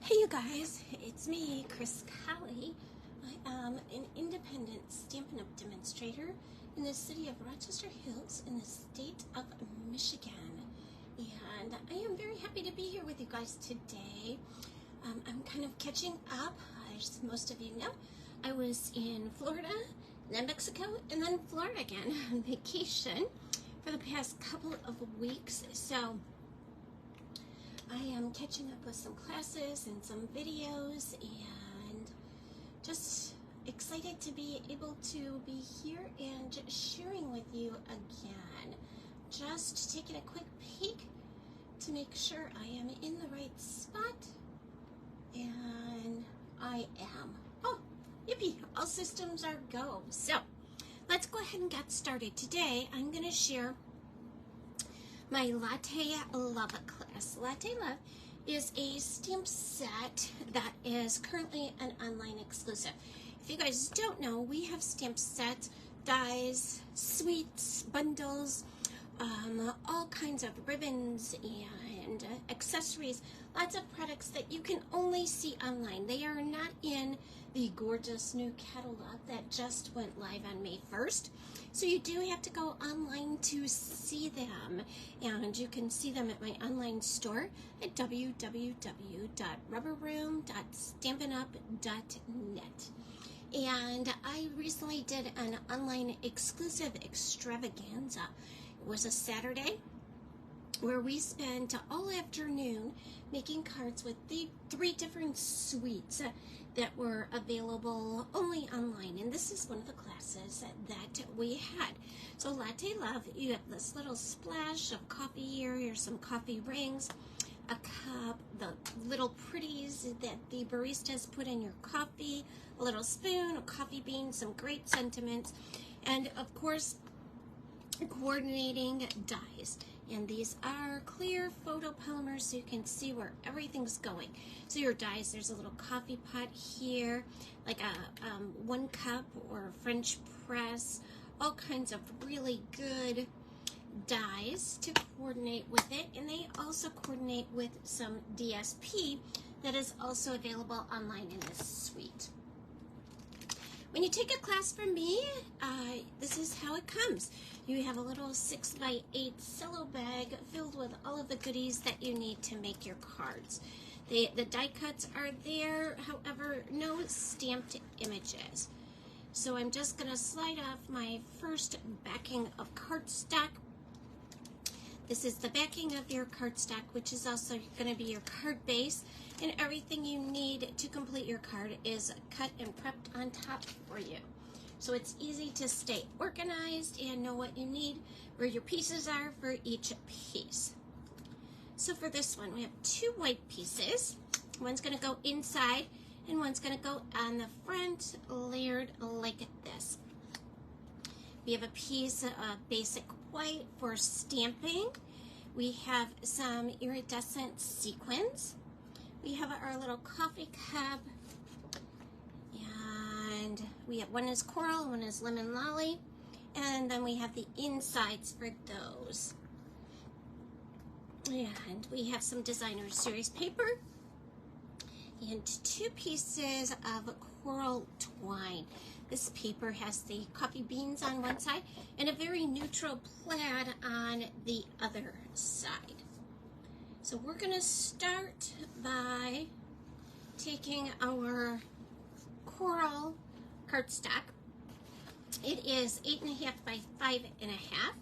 Hey you guys, it's me, Chris Colley. I am an independent Stampin' Up! Demonstrator in the city of Rochester Hills in the state of Michigan. And I am very happy to be here with you guys today. I'm kind of catching up, as most of you know. I was in Florida, then Mexico, and then Florida again on vacation for the past couple of weeks. So I am catching up with some classes and some videos and just excited to be able to be here and sharing with you again. Just taking a quick peek to make sure I am in the right spot, and I am. Oh, yippee, all systems are go. So let's go ahead and get started. Today I'm going to share my Latte Love class. Latte Love is a stamp set that is currently an online exclusive. If you guys don't know, we have stamp sets, dies, sweets, bundles, all kinds of ribbons and accessories, lots of products that you can only see online. They are not in the gorgeous new catalog that just went live on May 1st. So you do have to go online to see them, and you can see them at my online store at www.rubberroom.stampinup.net. And I recently did an online exclusive extravaganza. It was a Saturday where we spent all afternoon making cards with the 3 different suites that were available only online, and this is one of the classes that we had. So Latte Love, you have this little splash of coffee here. Here's some coffee rings, a cup, the little pretties that the baristas put in your coffee, a little spoon, a coffee bean, some great sentiments, and of course coordinating dies. And these are clear photopolymers so you can see where everything's going. So your dies, there's a little coffee pot here, like a 1 cup or French press, all kinds of really good dies to coordinate with it. And they also coordinate with some DSP that is also available online in this suite. When you take a class from me, this is how it comes. You have a little 6x8 cello bag filled with all of the goodies that you need to make your cards. The die cuts are there, however, no stamped images. So I'm just going to slide off my first backing of cardstock. This is the backing of your cardstock, which is also going to be your card base, and everything you need to complete your card is cut and prepped on top for you. So it's easy to stay organized and know what you need, where your pieces are for each piece. So for this one, we have 2 white pieces. One's going to go inside, and one's going to go on the front, layered like this. We have a piece of basic white for stamping. We have some iridescent sequins. We have our little coffee cup, and we have one is coral, one is lemon lolly, and then we have the insides for those. And we have some designer series paper and 2 pieces of coral twine. This paper has the coffee beans on one side and a very neutral plaid on the other side. So we're going to start by taking our coral cardstock. It is 8.5 by 5.5,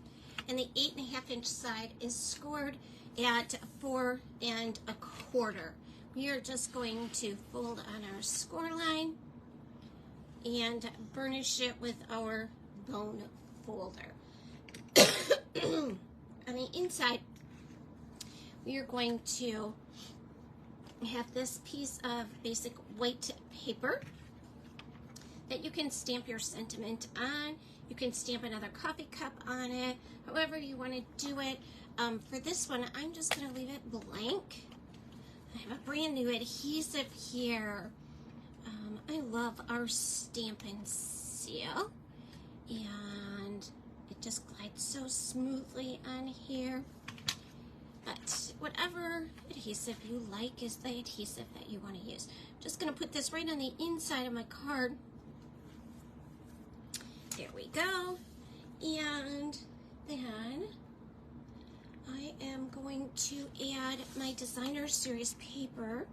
and the 8.5 inch side is scored at 4 1/4. We are just going to fold on our score line and burnish it with our bone folder. On the inside, we are going to have this piece of basic white paper that you can stamp your sentiment on. You can stamp another coffee cup on it, however you want to do it. For this one, I'm just going to leave it blank. I have a brand new adhesive here. I love our Stampin' Seal, and it just glides so smoothly on here. But whatever adhesive you like is the adhesive that you want to use. Just going to put this right on the inside of my card. There we go. And then I am going to add my designer series paper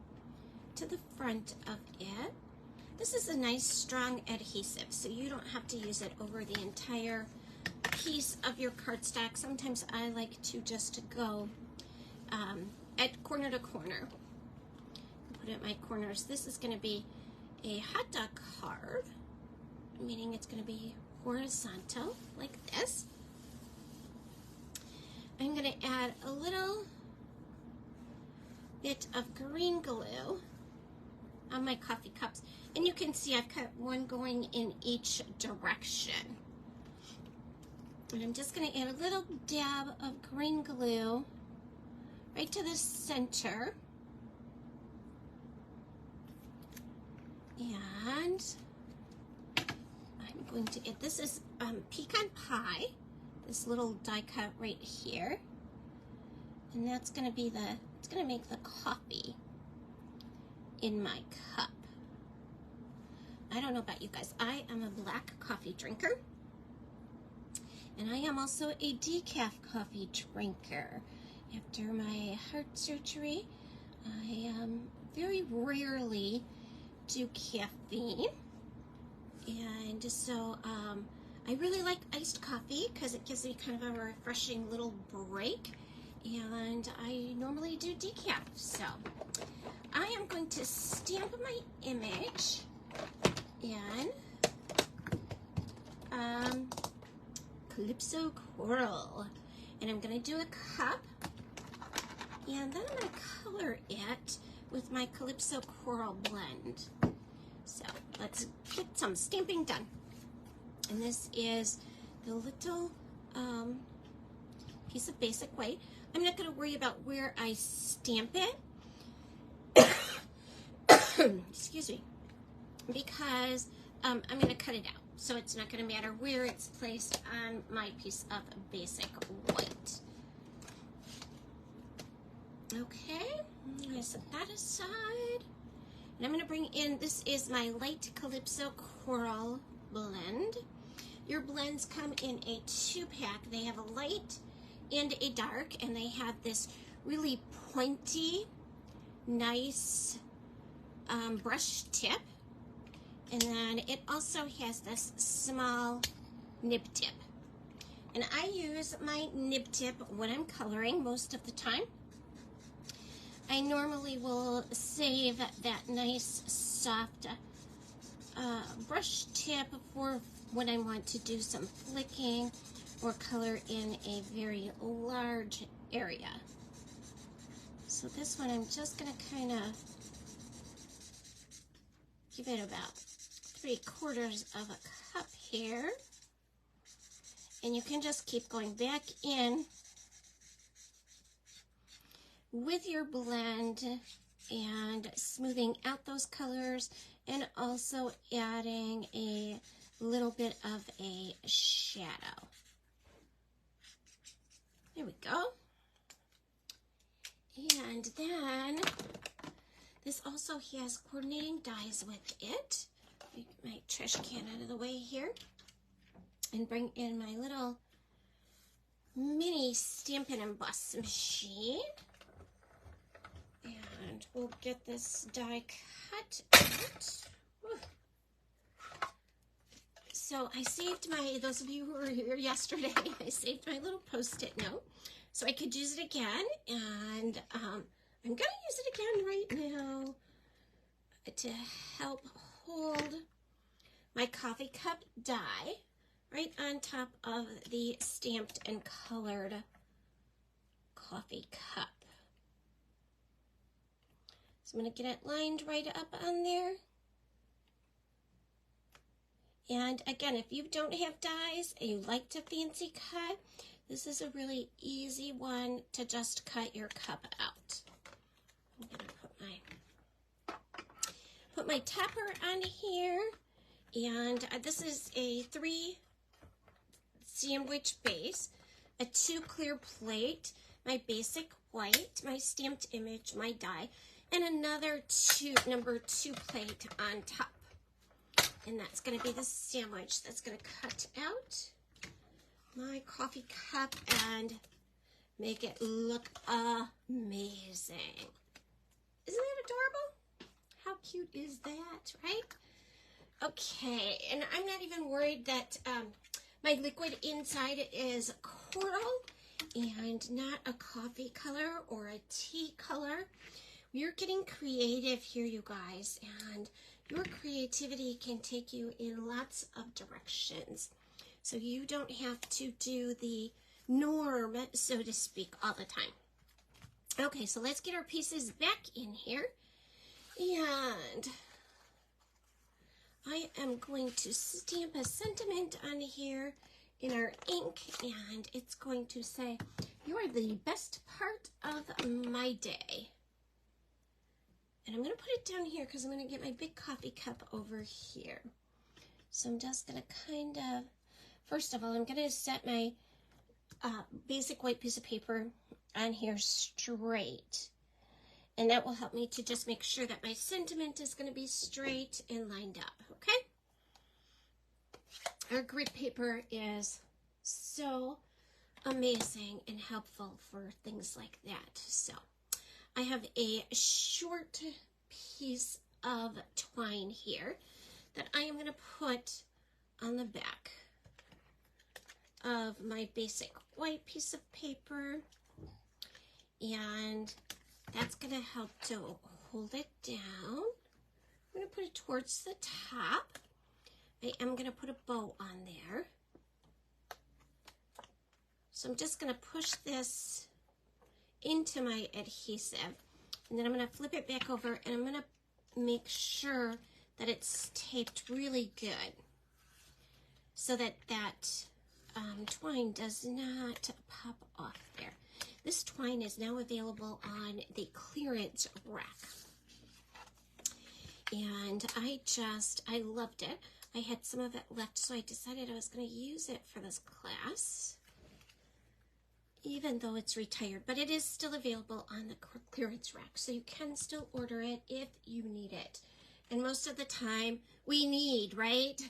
to the front of it. This is a nice strong adhesive, so you don't have to use it over the entire piece of your cardstock. Sometimes I like to just go at corner to corner. Put it at my corners. This is going to be a hot dog card, meaning it's going to be horizontal like this. I'm going to add a little bit of green glue on my coffee cups, and you can see I've cut one going in each direction. And I'm just going to add a little dab of green glue right to the center. And I'm going to add, this is pecan pie, this little die cut right here. And that's going to be it's going to make the coffee in my cup. I don't know about you guys, I am a black coffee drinker. And I am also a decaf coffee drinker. After my heart surgery, I very rarely do caffeine. And so I really like iced coffee because it gives me kind of a refreshing little break. And I normally do decaf. So I am going to stamp my image in Calypso Coral, and I'm going to do a cup, and then I'm going to color it with my Calypso Coral blend. So let's get some stamping done. And this is the little piece of basic white. I'm not going to worry about where I stamp it. Excuse me, because I'm going to cut it out. So it's not going to matter where it's placed on my piece of basic white. Okay, I'm going to set that aside. And I'm going to bring in, this is my light Calypso Coral blend. Your blends come in a 2-pack. They have a light and a dark, and they have this really pointy, nice brush tip. And then it also has this small nib tip. And I use my nib tip when I'm coloring most of the time. I normally will save that nice soft brush tip for when I want to do some flicking or color in a very large area. So this one I'm just going to kind of give it about 3/4 of a cup here, and you can just keep going back in with your blend and smoothing out those colors, and also adding a little bit of a shadow. There we go. And then this also has coordinating dies with it. Get my trash can out of the way here and bring in my little mini Stampin' and Emboss machine. And we'll get this die cut out. Whew. So I saved those of you who were here yesterday, I saved my little Post-it note so I could use it again. And I'm going to use it again right now to help hold my coffee cup die right on top of the stamped and colored coffee cup. So I'm going to get it lined right up on there. And again, if you don't have dies and you like to fancy cut, this is a really easy one to just cut your cup out. I'm going to put my topper on here, and this is a 3 sandwich base, a 2 clear plate. my basic white, my stamped image, my die, and another number 2 plate on top. And that's going to be the sandwich that's going to cut out my coffee cup and make it look amazing. Isn't that adorable? How cute is that, right? Okay, and I'm not even worried that my liquid inside is coral and not a coffee color or a tea color. We're getting creative here, you guys, and your creativity can take you in lots of directions. So you don't have to do the norm, so to speak, all the time. Okay, so let's get our pieces back in here. And I am going to stamp a sentiment on here in our ink, and it's going to say, "You are the best part of my day." And I'm going to put it down here because I'm going to get my big coffee cup over here. So I'm just going to kind of, first of all, I'm going to set my basic white piece of paper on here straight. And that will help me to just make sure that my sentiment is going to be straight and lined up, okay? Our grid paper is so amazing and helpful for things like that. So I have a short piece of twine here that I am going to put on the back of my basic white piece of paper, and that's going to help to hold it down. I'm going to put it towards the top. I am going to put a bow on there. So I'm just going to push this into my adhesive, and then I'm going to flip it back over, and I'm going to make sure that it's taped really good so that that twine does not pop off there. This twine is now available on the clearance rack, and I loved it. I had some of it left, so I decided I was going to use it for this class, even though it's retired, but it is still available on the clearance rack, so you can still order it if you need it. And most of the time, we need, right?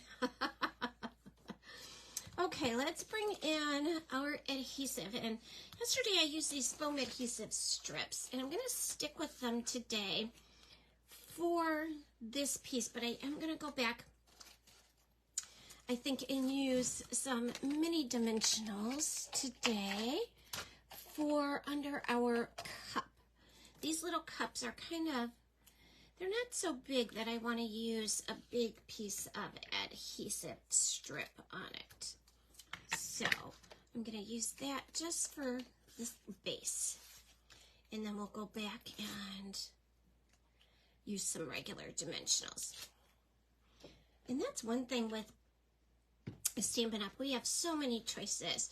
Okay, let's bring in our adhesive. And yesterday I used these foam adhesive strips, and I'm going to stick with them today for this piece, but I am going to go back, I think, and use some mini dimensionals today for under our cup. These little cups are kind of, they're not so big that I want to use a big piece of adhesive strip on it. So I'm going to use that just for this base. And then we'll go back and use some regular dimensionals. And that's one thing with Stampin' Up. We have so many choices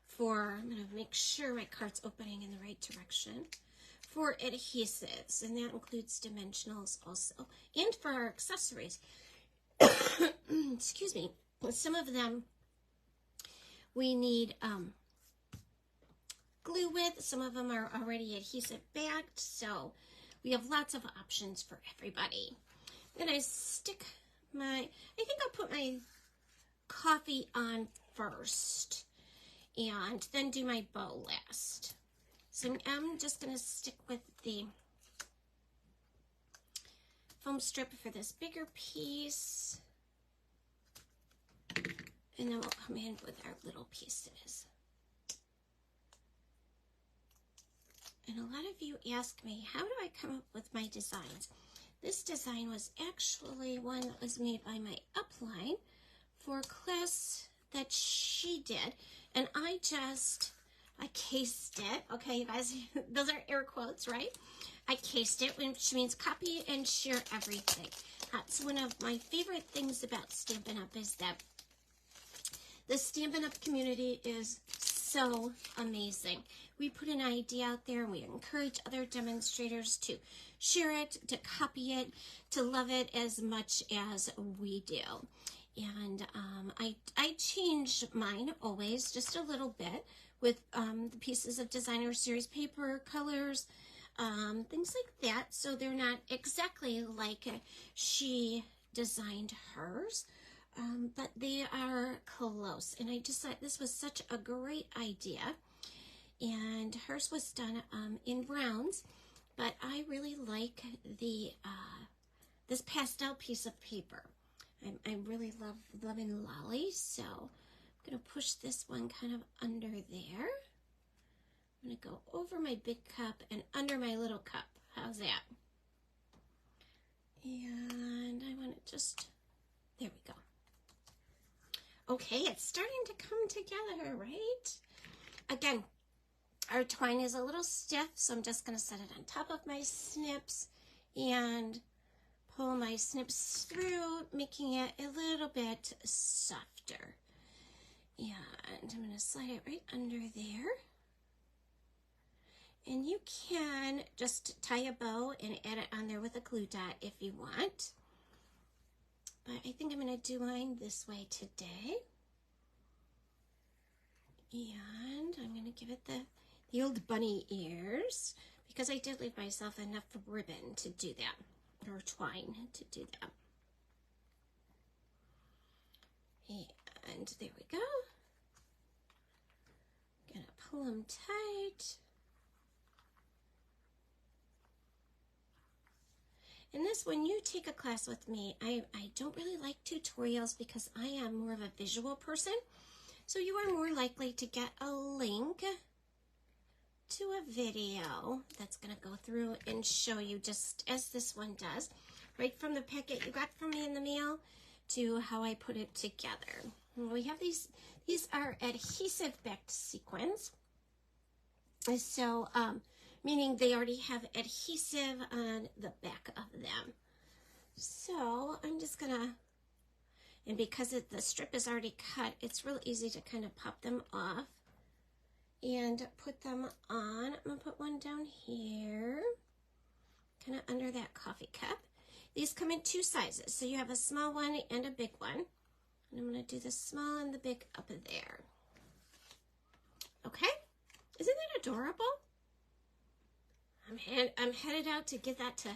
for, I'm going to make sure my card's opening in the right direction, for adhesives, and that includes dimensionals also, and for our accessories. Excuse me. Some of them we need glue with. Some of them are already adhesive bagged, so we have lots of options for everybody. Then I stick my, I think I'll put my coffee on first and then do my bow last. So I'm just going to stick with the foam strip for this bigger piece, and then we'll come in with our little pieces. And a lot of you ask me, how do I come up with my designs? This design was actually one that was made by my upline for a class that she did, and I cased it. Okay, you guys, those are air quotes, right? I cased it, which means copy and share everything. That's one of my favorite things about Stampin' Up, is that the Stampin' Up community is so amazing. We put an idea out there, and we encourage other demonstrators to share it, to copy it, to love it as much as we do. And I change mine always just a little bit with the pieces of designer series paper, colors, things like that. So they're not exactly like she designed hers, but they are close. And I just thought this was such a great idea. And hers was done in browns, but I really like the this pastel piece of paper. I really love Lemon Lolly, so I'm going to push this one kind of under there. I'm going to go over my big cup and under my little cup. How's that? And I want to just, there we go. Okay, it's starting to come together, right? Again, our twine is a little stiff, so I'm just going to set it on top of my snips and pull my snips through, making it a little bit softer. And I'm going to slide it right under there. And you can just tie a bow and add it on there with a glue dot if you want. But I think I'm going to do mine this way today. And I'm going to give it the old bunny ears, because I did leave myself enough ribbon to do that, or twine to do that. And there we go. Gonna pull them tight. And this, when you take a class with me, I don't really like tutorials because I am more of a visual person. So you are more likely to get a link to a video that's going to go through and show you, just as this one does, right from the packet you got from me in the mail to how I put it together. And we have these are adhesive backed sequins. So, meaning they already have adhesive on the back of them. So I'm just gonna, and because the strip is already cut, it's real easy to kind of pop them off and put them on. I'm gonna put one down here, kind of under that coffee cup. These come in two sizes, so you have a small one and a big one. And I'm gonna do the small and the big up there. Okay, isn't that adorable? I'm headed out to give that to,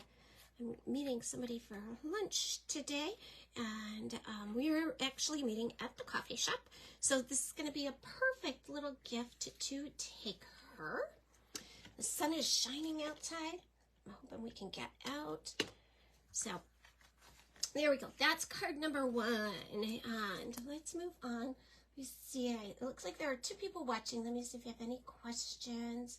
I'm meeting somebody for lunch today, and we're actually meeting at the coffee shop. So this is going to be a perfect little gift to take her. The sun is shining outside. I'm hoping we can get out. So there we go. That's card number 1. And let's move on. Let me see. It looks like there are 2 people watching. Let me see if you have any questions.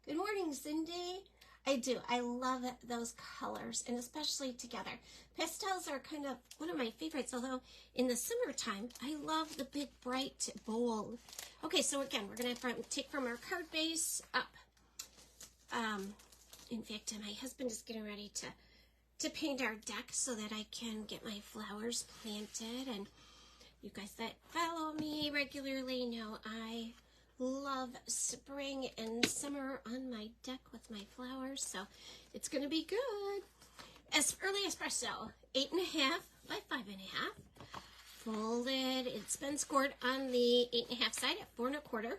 Good morning, Cindy. I do. I love those colors, and especially together. Pastels are kind of one of my favorites, although in the summertime, I love the big, bright, bold. Okay, so again, we're going to take from our card base up. In fact, my husband is getting ready to paint our deck so that I can get my flowers planted. And you guys that follow me regularly know I love spring and summer on my deck with my flowers, so it's going to be good. Early espresso, 8.5 by 5.5. Folded. It's been scored on the 8.5 side at 4 1/4.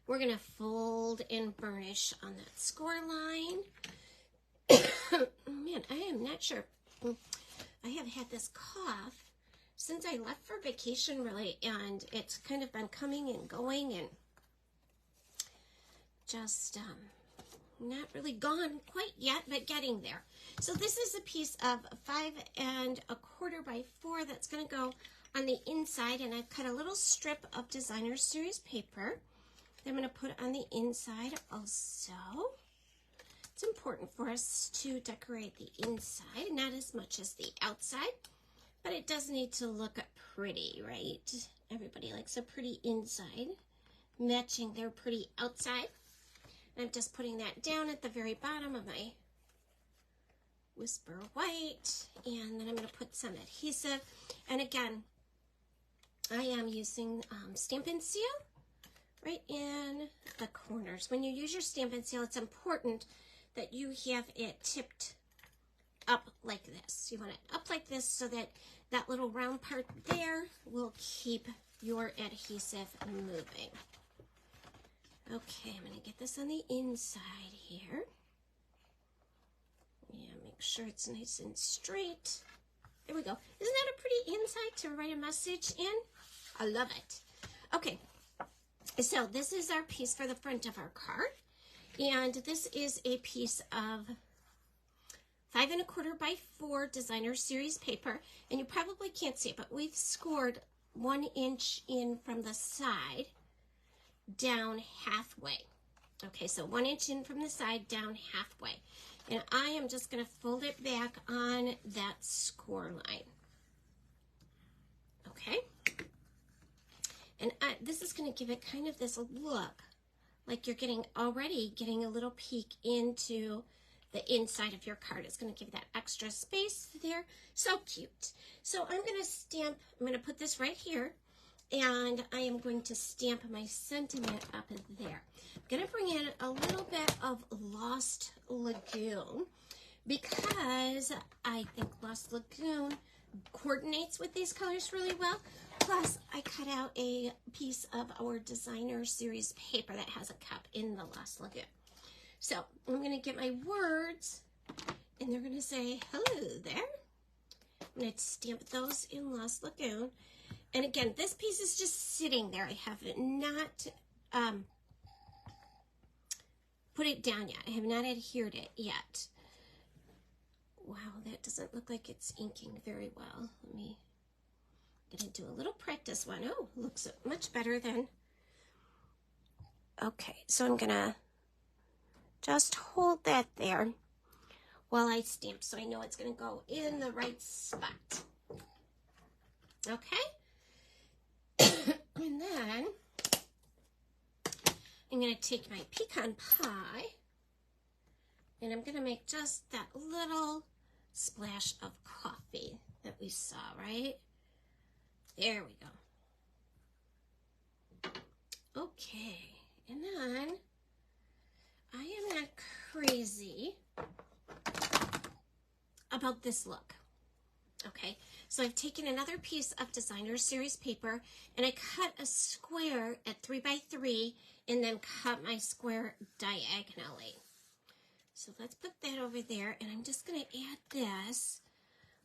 We're going to fold and burnish on that score line. Man, I am not sure. I have had this cough since I left for vacation, really, and it's kind of been coming and going and just not really gone quite yet, but getting there. So this is a piece of 5 1/4 by 4 that's going to go on the inside, and I've cut a little strip of designer series paper that I'm going to put on the inside also. It's important for us to decorate the inside, not as much as the outside. But it does need to look pretty, right? Everybody likes a pretty inside, matching their pretty outside. And I'm just putting that down at the very bottom of my Whisper White. And then I'm going to put some adhesive. And again, I am using Stampin' Seal right in the corners. When you use your Stampin' Seal, it's important that you have it tipped up like this. You want it up like this so that That little round part there will keep your adhesive moving. Okay, I'm going to get this on the inside here. Yeah, make sure it's nice and straight. There we go. Isn't that a pretty inside to write a message in? I love it. Okay, so this is our piece for the front of our card. And this is a piece of 5 1/4 by 4 designer series paper. And you probably can't see it, but we've scored 1 inch in from the side down halfway. Okay, so 1 inch in from the side down halfway. And I am just going to fold it back on that score line. Okay. And this is going to give it kind of this look like you're already getting a little peek into the inside of your card. It's going to give that extra space there. So cute. So I'm going to put this right here. And I am going to stamp my sentiment up there. I'm going to bring in a little bit of Lost Lagoon because I think Lost Lagoon coordinates with these colors really well. Plus, I cut out a piece of our designer series paper that has a cup in the Lost Lagoon. So I'm going to get my words, and they're going to say, hello there. I'm going to stamp those in Lost Lagoon. And again, this piece is just sitting there. I have not put it down yet. I have not adhered it yet. Wow, that doesn't look like it's inking very well. Let me get into a little practice one. Oh, looks much better than. Okay, so I'm going to just hold that there while I stamp so I know it's going to go in the right spot. Okay? And then I'm going to take my pecan pie and I'm going to make just that little splash of coffee that we saw, right? There we go. Okay, and then I am not crazy about this look. Okay, so I've taken another piece of designer series paper and I cut a square at 3 by 3 and then cut my square diagonally. So let's put that over there and I'm just going to add this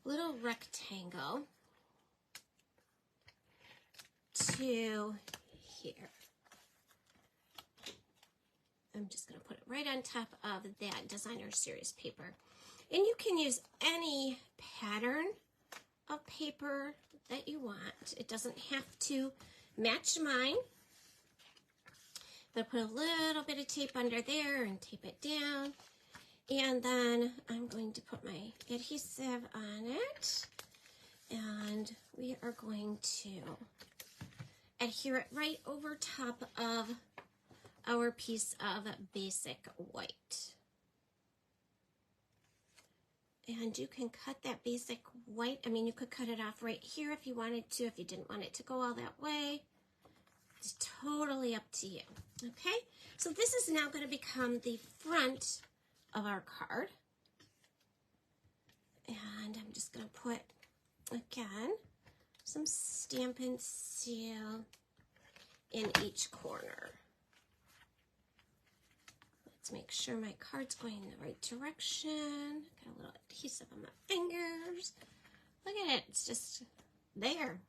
little rectangle to here. I'm just going to put it right on top of that designer series paper. And you can use any pattern of paper that you want. It doesn't have to match mine. But put a little bit of tape under there and tape it down. And then I'm going to put my adhesive on it. And we are going to adhere it right over top of our piece of basic white. And you can cut that basic white. I mean, you could cut it off right here if you wanted to, if you didn't want it to go all that way. It's totally up to you, okay? So this is now going to become the front of our card. And I'm just going to put, again, some Stampin' Seal in each corner. Let's make sure my card's going in the right direction. Got a little adhesive on my fingers. Look at it, it's just there.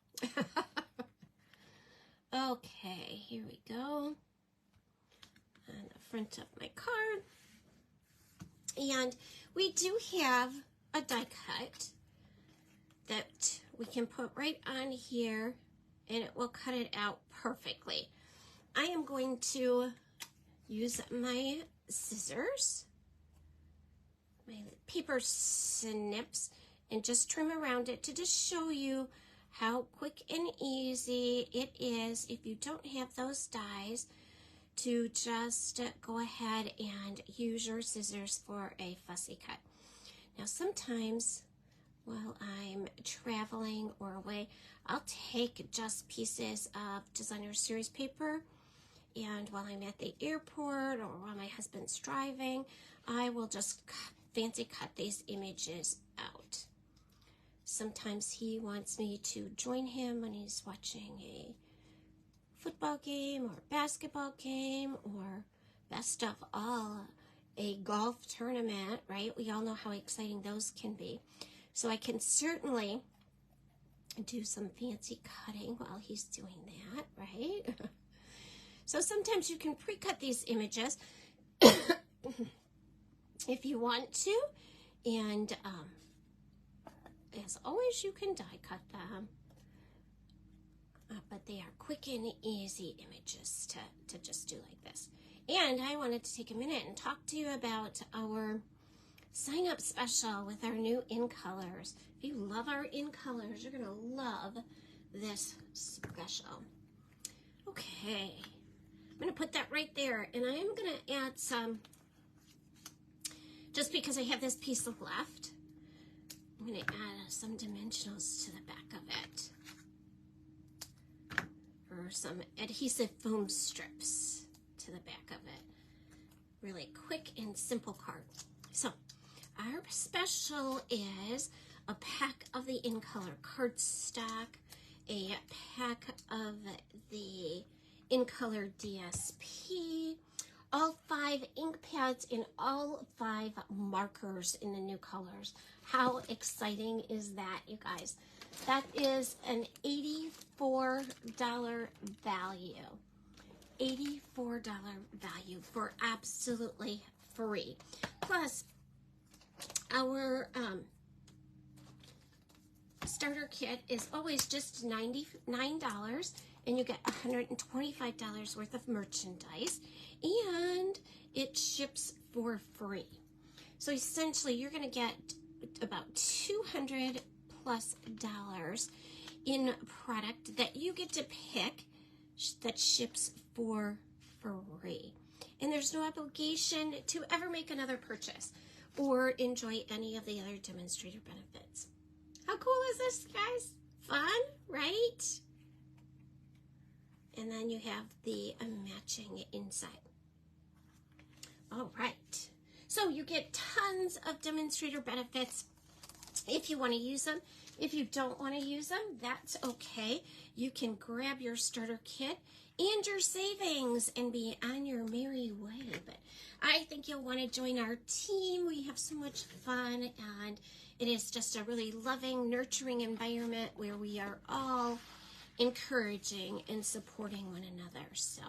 Okay, here we go. On the front of my card. And we do have a die cut that we can put right on here and it will cut it out perfectly. I am going to use my scissors, my paper snips, and just trim around it to just show you how quick and easy it is if you don't have those dies to just go ahead and use your scissors for a fussy cut. Now sometimes while I'm traveling or away, I'll take just pieces of designer series paper, and while I'm at the airport or while my husband's driving, I will just fancy cut these images out. Sometimes he wants me to join him when he's watching a football game or basketball game, or best of all, a golf tournament, right? We all know how exciting those can be. So I can certainly do some fancy cutting while he's doing that, right? So sometimes you can pre-cut these images if you want to, and as always, you can die cut them. But they are quick and easy images to just do like this. And I wanted to take a minute and talk to you about our sign up special with our new in colors. If you love our in colors, you're gonna love this special. Okay, I'm gonna put that right there, and I am gonna add some, just because I have this piece left, I'm gonna add some dimensionals to the back of it, or some adhesive foam strips to the back of it. Really quick and simple card. So our special is a pack of the in color cardstock, a pack of the in color DSP, all 5 ink pads, and all 5 markers in the new colors. How exciting is that, you guys? That is an $84 value. $84 value for absolutely free. Plus, our starter kit is always just $99, and you get $125 worth of merchandise, and it ships for free. So essentially, you're going to get about $200+ in product that you get to pick that ships for free. And there's no obligation to ever make another purchase or enjoy any of the other demonstrator benefits. How cool is this, guys? Fun, right? And then you have the matching inside. All right. So you get tons of demonstrator benefits if you want to use them. If you don't want to use them, that's okay. You can grab your starter kit and your savings and be on your merry way. But I think you'll want to join our team. We have so much fun, and it is just a really loving, nurturing environment where we are all encouraging and supporting one another. So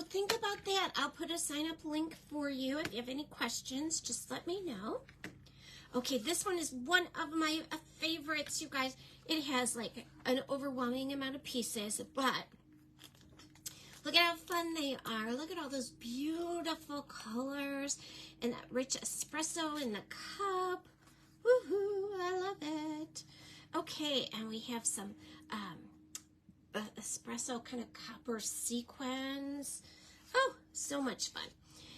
think about that. I'll put a sign-up link for you. If you have any questions, just let me know. Okay, this one is one of my favorites, you guys. It has like an overwhelming amount of pieces, but look at how fun they are. Look at all those beautiful colors and that rich espresso in the cup. Woohoo, I love it. Okay, and we have some espresso kind of copper sequins. Oh, so much fun.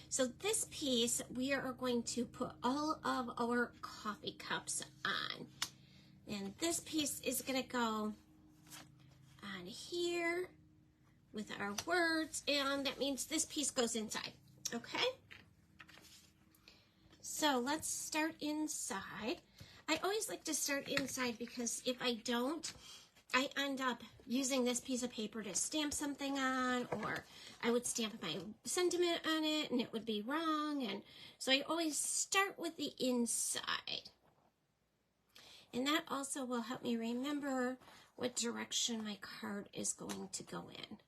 So this piece, we are going to put all of our coffee cups on. And this piece is going to go on here with our words, and that means this piece goes inside, okay? So let's start inside. I always like to start inside because if I don't, I end up using this piece of paper to stamp something on, or I would stamp my sentiment on it and it would be wrong. And so I always start with the inside. And that also will help me remember what direction my card is going to go in.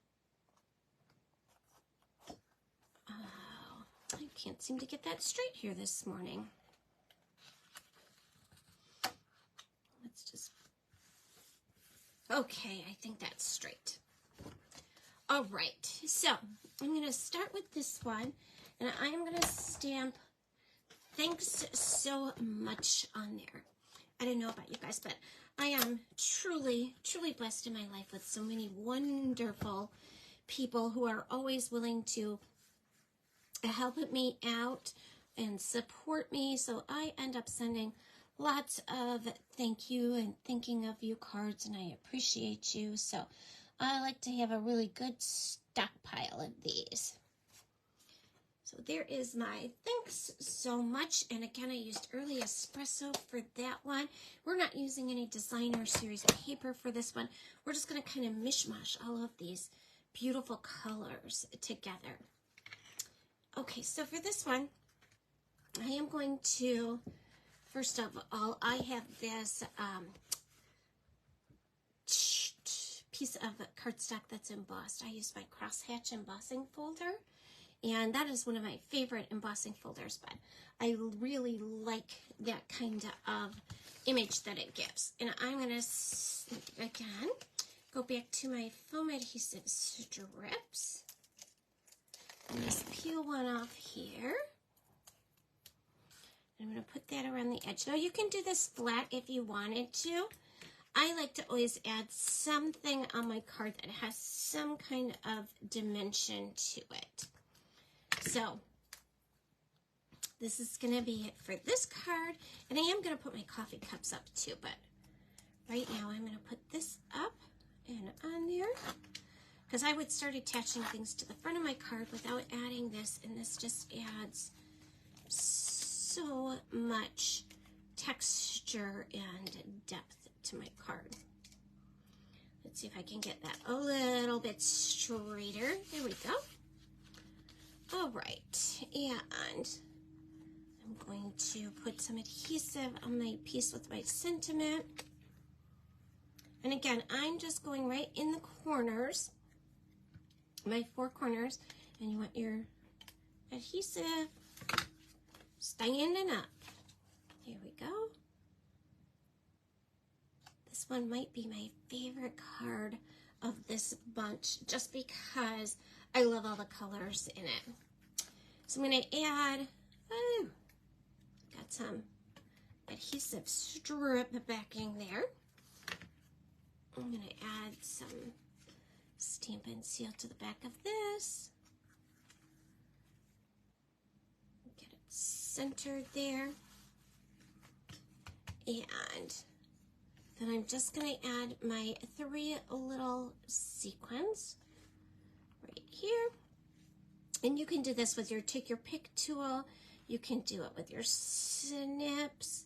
Oh, I can't seem to get that straight here this morning. Let's just... Okay, I think that's straight. All right, so I'm going to start with this one, and I'm going to stamp "Thanks so much" on there. I don't know about you guys, but I am truly, truly blessed in my life with so many wonderful people who are always willing to help me out and support me. So I end up sending lots of thank you and thinking of you cards, and I appreciate you. So I like to have a really good stockpile of these. So So there is my thanks so much. And again, I used early espresso for that one. We're not using any designer series paper for this one. We're just going to kind of mishmash all of these beautiful colors together. Okay, so for this one, I am going to, first of all, I have this piece of cardstock that's embossed. I use my crosshatch embossing folder, and that is one of my favorite embossing folders, but I really like that kind of image that it gives. And I'm going to, again, go back to my foam adhesive strips. And just peel one off here. I'm going to put that around the edge. Now, you can do this flat if you wanted to. I like to always add something on my card that has some kind of dimension to it. So, this is going to be it for this card. And I am going to put my coffee cups up too, but right now I'm going to put this up and on there, because I would start attaching things to the front of my card without adding this, and this just adds so much texture and depth to my card. Let's see if I can get that a little bit straighter. There we go. All right, and I'm going to put some adhesive on my piece with my sentiment. And again, I'm just going right in the corners, my 4 corners, and you want your adhesive standing up. Here we go. This one might be my favorite card of this bunch, just because I love all the colors in it. So I'm going to add, got some adhesive strip backing there. I'm going to add some Stampin' Seal to the back of this. Get it centered there. And then I'm just going to add my 3 little sequins right here. And you can do this with your take your pick tool. You can do it with your snips.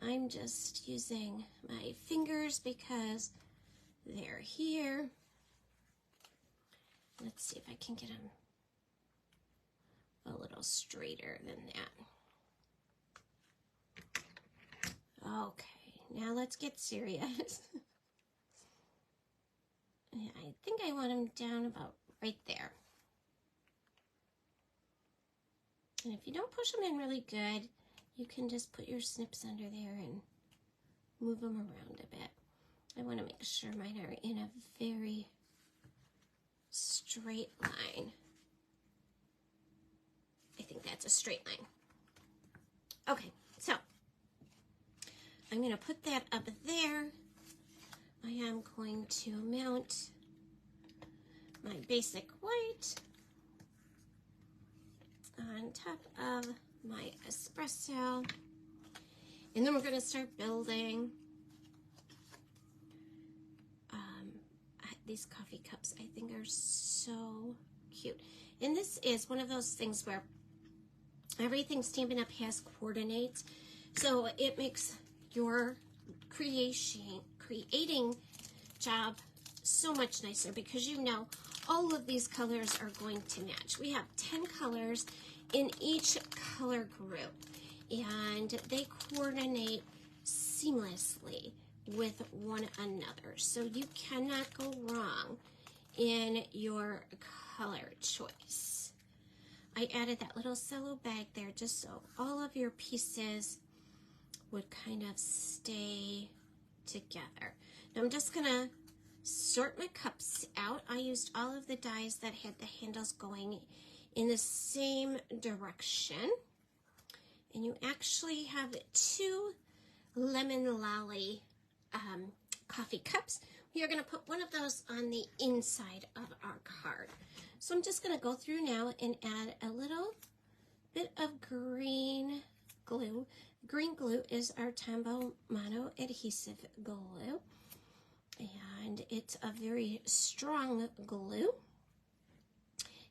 I'm just using my fingers because they're here. Let's see if I can get them a little straighter than that. Okay, now let's get serious. I think I want them down about right there. And if you don't push them in really good, you can just put your snips under there and move them around a bit. I want to make sure mine are in a very straight line. I think that's a straight line. Okay, so I'm going to put that up there. I am going to mount my basic white on top of my espresso. And then we're going to start building these coffee cups. I think are so cute. And this is one of those things where everything Stampin' Up! Has coordinates. So it makes your creating job so much nicer, because you know all of these colors are going to match. We have 10 colors in each color group, and they coordinate seamlessly with one another. So you cannot go wrong in your color choice. I added that little cello bag there just so all of your pieces would kind of stay together. Now I'm just gonna sort my cups out. I used all of the dies that had the handles going in the same direction. And you actually have 2 lemon lolly coffee cups. We are going to put one of those on the inside of our card. So I'm just going to go through now and add a little bit of green glue. Green glue is our Tombow Mono adhesive glue, and it's a very strong glue.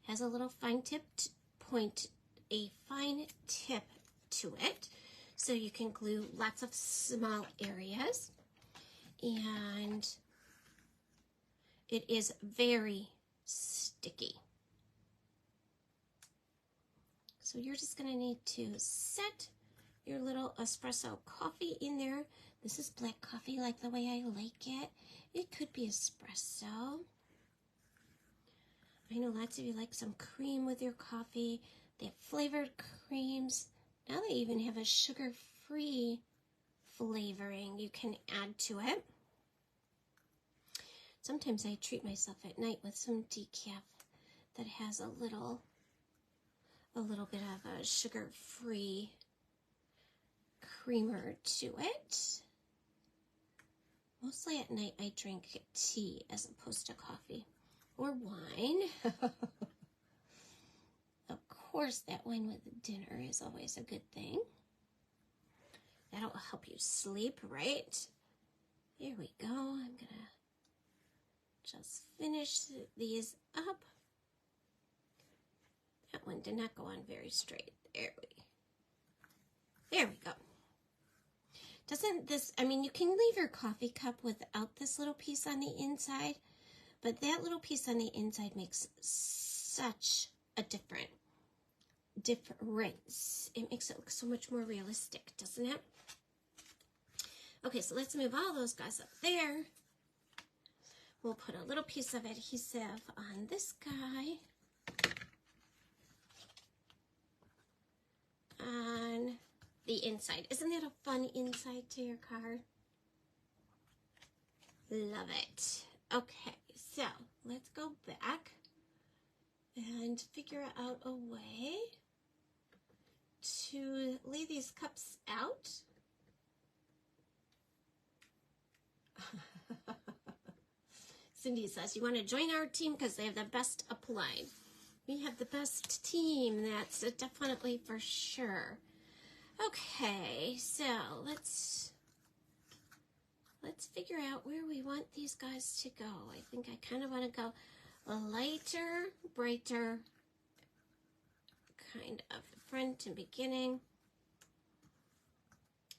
Has a little fine tipped point a fine tip to it, so you can glue lots of small areas. And it is very sticky. So you're just going to need to set your little espresso coffee in there. This is black coffee, like the way I like it. It could be espresso. I know lots of you like some cream with your coffee. They have flavored creams. Now they even have a sugar-free flavoring you can add to it. Sometimes I treat myself at night with some decaf that has a little bit of a sugar-free creamer to it. Mostly at night I drink tea as opposed to coffee or wine. Of course, that wine with dinner is always a good thing. That'll help you sleep, right? Here we go. I'm gonna just finish these up. That one did not go on very straight. There we go. Doesn't this, I mean, you can leave your coffee cup without this little piece on the inside, but that little piece on the inside makes such a difference. It makes it look so much more realistic, doesn't it? Okay, so let's move all those guys up there. We'll put a little piece of adhesive on this guy. On the inside. Isn't that a fun inside to your card? Love it. Okay, so let's go back and figure out a way to lay these cups out. Cindy says, you want to join our team because they have the best applied. We have the best team, that's definitely for sure. Okay, so let's figure out where we want these guys to go. I think I kind of want to go a lighter, brighter kind of front and beginning.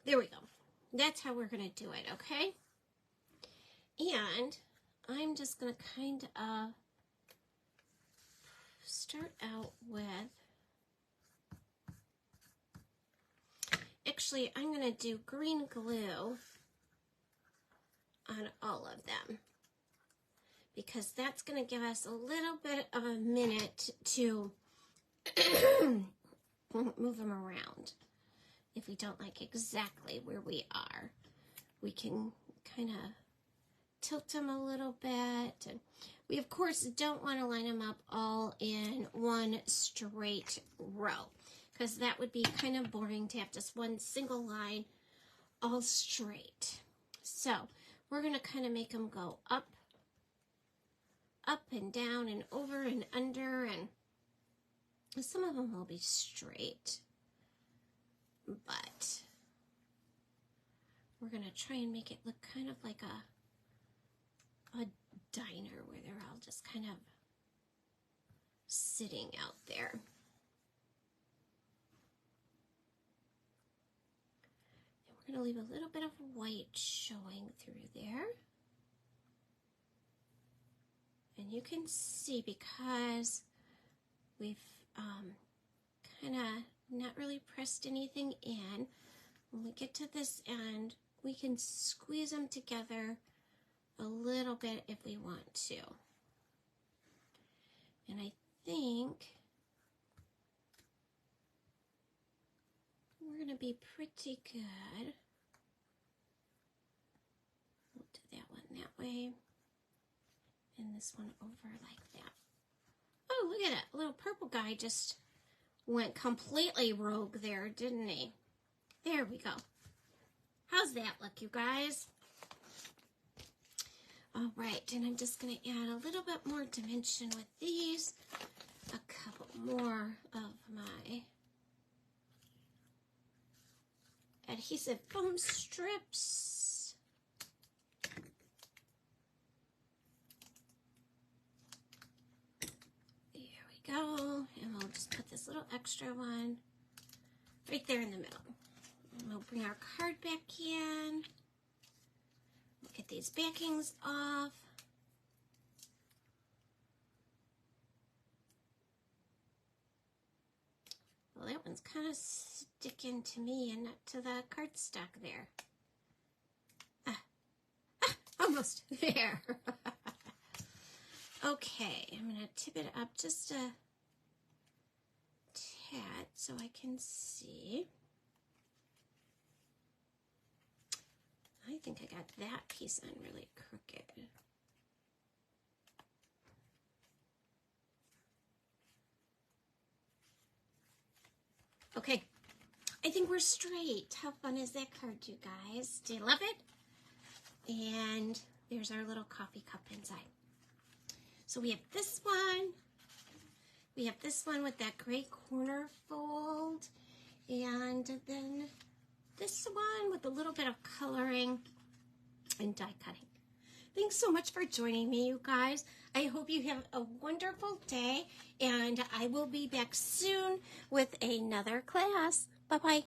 There we go. That's how we're going to do it, okay? And I'm just going to kind of start out with, actually, I'm going to do green glue on all of them because that's going to give us a little bit of a minute to move them around. If we don't like exactly where we are, we can kind of tilt them a little bit. And we, of course, don't want to line them up all in one straight row because that would be kind of boring to have just one single line all straight. So we're going to kind of make them go up and down and over and under, and some of them will be straight, but we're going to try and make it look kind of like a diner where they're all just kind of sitting out there. And we're going to leave a little bit of white showing through there. And you can see because we've kind of not really pressed anything in, when we get to this end, we can squeeze them together a little bit if we want to. And I think we're going to be pretty good. We'll do that one that way. And this one over like that. Oh, look at it. A little purple guy just went completely rogue there, didn't he? There we go. How's that look, you guys? All right, and I'm just going to add a little bit more dimension with these. A couple more of my adhesive foam strips. Go, and we'll just put this little extra one right there in the middle. And we'll bring our card back in. We'll get these backings off. Well, that one's kind of sticking to me and not to the cardstock there. Almost there. Okay, I'm going to tip it up just a tad so I can see. I think I got that piece on really crooked. Okay, I think we're straight. How fun is that card, you guys? Do you love it? And there's our little coffee cup inside. So we have this one. We have this one with that gray corner fold. And then this one with a little bit of coloring and die cutting. Thanks so much for joining me, you guys. I hope you have a wonderful day, and I will be back soon with another class. Bye-bye.